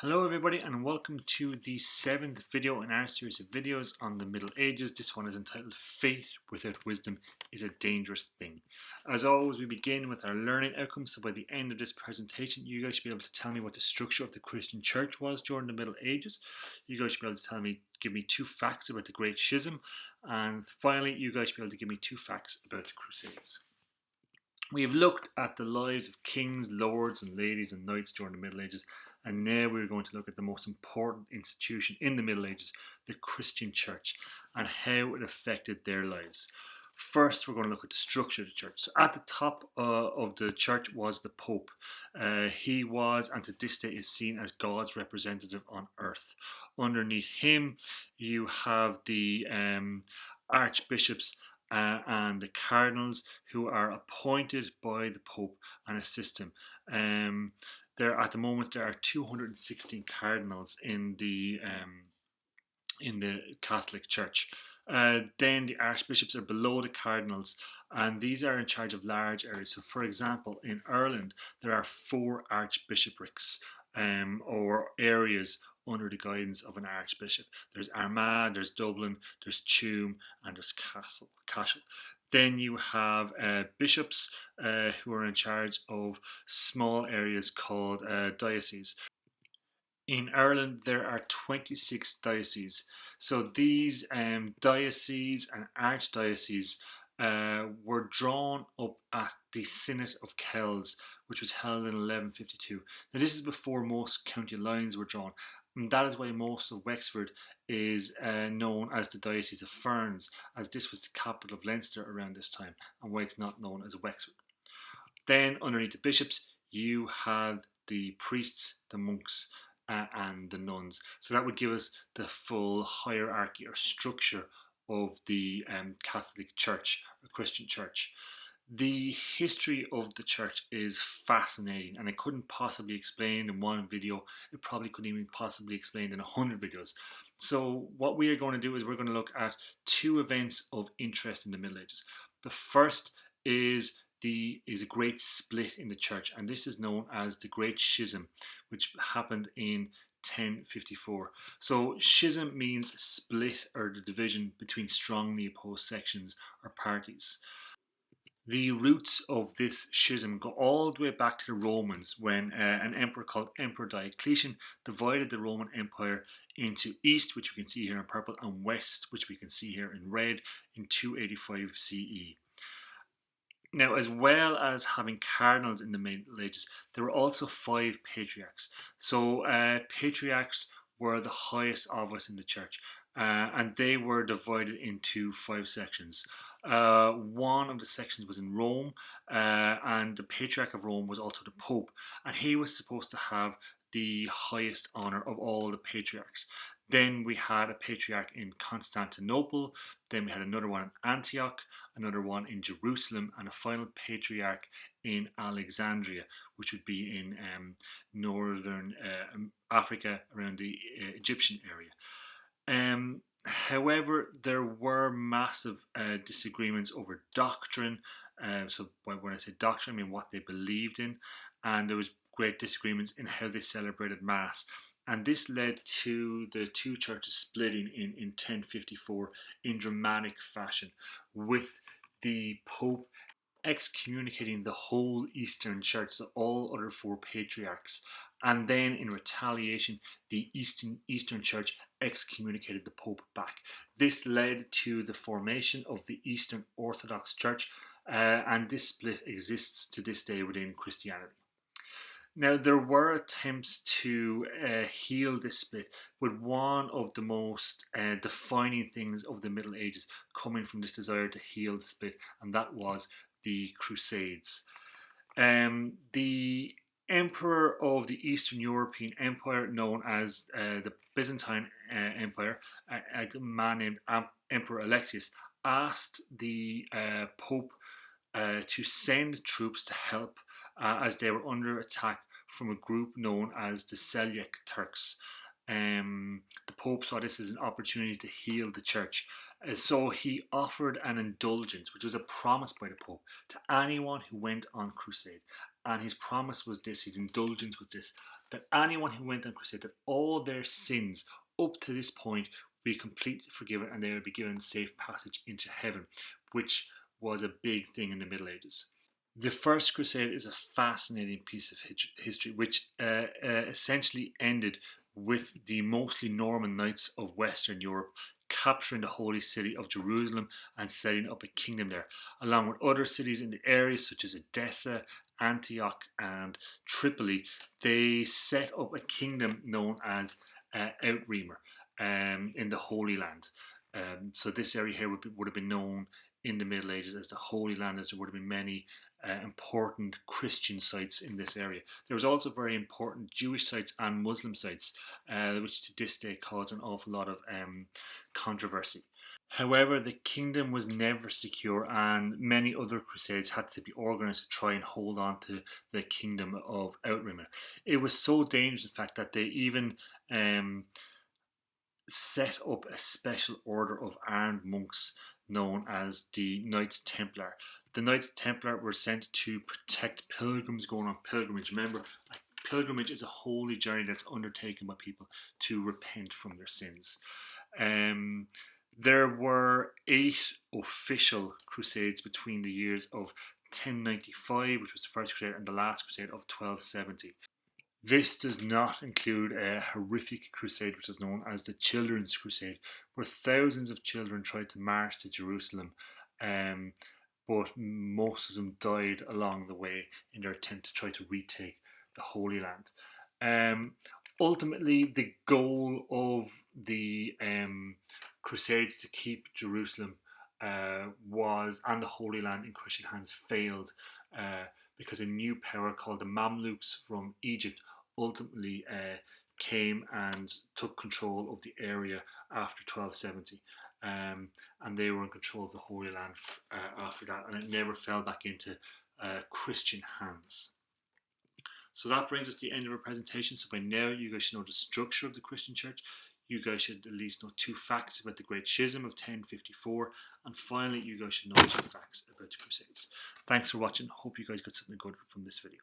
Hello everybody and welcome to the 7th video in our series of videos on the Middle Ages. This one is entitled Faith Without Wisdom is a Dangerous Thing. As always, we begin with our learning outcomes, so by the end of this presentation you guys should be able to tell me what the structure of the Christian church was during the Middle Ages. You guys should be able to give me 2 facts about the Great Schism, and finally you guys should be able to give me 2 facts about the Crusades. We have looked at the lives of kings, lords and ladies and knights during the Middle Ages, and now we're going to look at the most important institution in the Middle Ages, the Christian church, and how it affected their lives. First, we're going to look at the structure of the church. So at the top of the church was the Pope. He was, and to this day is seen as, God's representative on earth. Underneath him, you have the archbishops and the cardinals, who are appointed by the Pope and assist him. At the moment there are 216 cardinals in the Catholic Church. Then the archbishops are below the cardinals, and these are in charge of large areas. So, for example, in Ireland there are 4 archbishoprics, or areas under the guidance of an archbishop. There's Armagh, there's Dublin, there's Tuam, and there's Cashel. Then you have bishops who are in charge of small areas called dioceses. In Ireland, there are 26 dioceses. So these dioceses and archdioceses were drawn up at the Synod of Kells, which was held in 1152. Now, this is before most county lines were drawn, and that is why most of Wexford is known as the Diocese of Ferns, as this was the capital of Leinster around this time, and why it's not known as Wexford. Then, underneath the bishops, you had the priests, the monks, and the nuns. So that would give us the full hierarchy or structure of the Catholic Church, or Christian Church. The history of the church is fascinating, and I couldn't possibly explain in one video. It probably couldn't even possibly explain in 100 videos. So what we are going to do is we're going to look at 2 events of interest in the Middle Ages. The first is a great split in the church, and this is known as the Great Schism, which happened in 1054. So schism means split, or the division between strongly opposed sections or parties. The roots of this schism go all the way back to the Romans, when an emperor called Emperor Diocletian divided the Roman Empire into East, which we can see here in purple, and West, which we can see here in red, in 285 CE. Now, as well as having cardinals in the Middle Ages, there were also 5 patriarchs. So patriarchs were the highest office in the church, and they were divided into 5 sections. One of the sections was in Rome, and the Patriarch of Rome was also the Pope, and he was supposed to have the highest honor of all the patriarchs. Then we had a patriarch in Constantinople, then we had another one in Antioch, another one in Jerusalem, and a final patriarch in Alexandria, which would be in northern Africa, around the Egyptian area. However, there were massive disagreements over doctrine. So when I say doctrine, I mean what they believed in, and there was great disagreements in how they celebrated Mass. And this led to the 2 churches splitting in 1054 in dramatic fashion, with the Pope excommunicating the whole Eastern Church, so all other 4 patriarchs. And then in retaliation, the Eastern Church excommunicated the Pope back. This led to the formation of the Eastern Orthodox Church, and this split exists to this day within Christianity. Now, there were attempts to heal this split, with one of the most defining things of the Middle Ages coming from this desire to heal the split, and that was the Crusades. The emperor of the Eastern European Empire, known as the Byzantine Empire, a man named Emperor Alexius, asked the Pope to send troops to help, as they were under attack from a group known as the Seljuk Turks. The Pope saw this as an opportunity to heal the church. So he offered an indulgence, which was a promise by the Pope, to anyone who went on crusade. And his promise was this, his indulgence was this: that anyone who went on crusade, that all their sins up to this point would be completely forgiven and they would be given safe passage into heaven, which was a big thing in the Middle Ages. The First Crusade is a fascinating piece of history, which essentially ended with the mostly Norman knights of Western Europe capturing the holy city of Jerusalem and setting up a kingdom there, along with other cities in the area such as Edessa, Antioch, and Tripoli. They set up a kingdom known as Outremer in the Holy Land. So this area here would have been known in the Middle Ages as the Holy Land, as there would have been many important Christian sites in this area. There was also very important Jewish sites and Muslim sites, which to this day cause an awful lot of controversy. However, the kingdom was never secure, and many other crusades had to be organised to try and hold on to the kingdom of Outremer. It was so dangerous, in fact, that they even set up a special order of armed monks known as the Knights Templar. The Knights Templar were sent to protect pilgrims going on pilgrimage. Remember, a pilgrimage is a holy journey that's undertaken by people to repent from their sins. There were 8 official crusades between the years of 1095, which was the first crusade, and the last crusade of 1270. This does not include a horrific crusade which is known as the Children's Crusade, where thousands of children tried to march to Jerusalem, but most of them died along the way in their attempt to try to retake the Holy Land. Ultimately, the goal of the Crusades to keep Jerusalem and the Holy Land in Christian hands failed because a new power called the Mamluks from Egypt ultimately came and took control of the area after 1270. And they were in control of the Holy Land after that, and it never fell back into Christian hands. So that brings us to the end of our presentation. So by now you guys should know the structure of the Christian Church. You guys should at least know 2 facts about the Great Schism of 1054. And finally, you guys should know 2 facts about the Crusades. Thanks for watching. Hope you guys got something good from this video.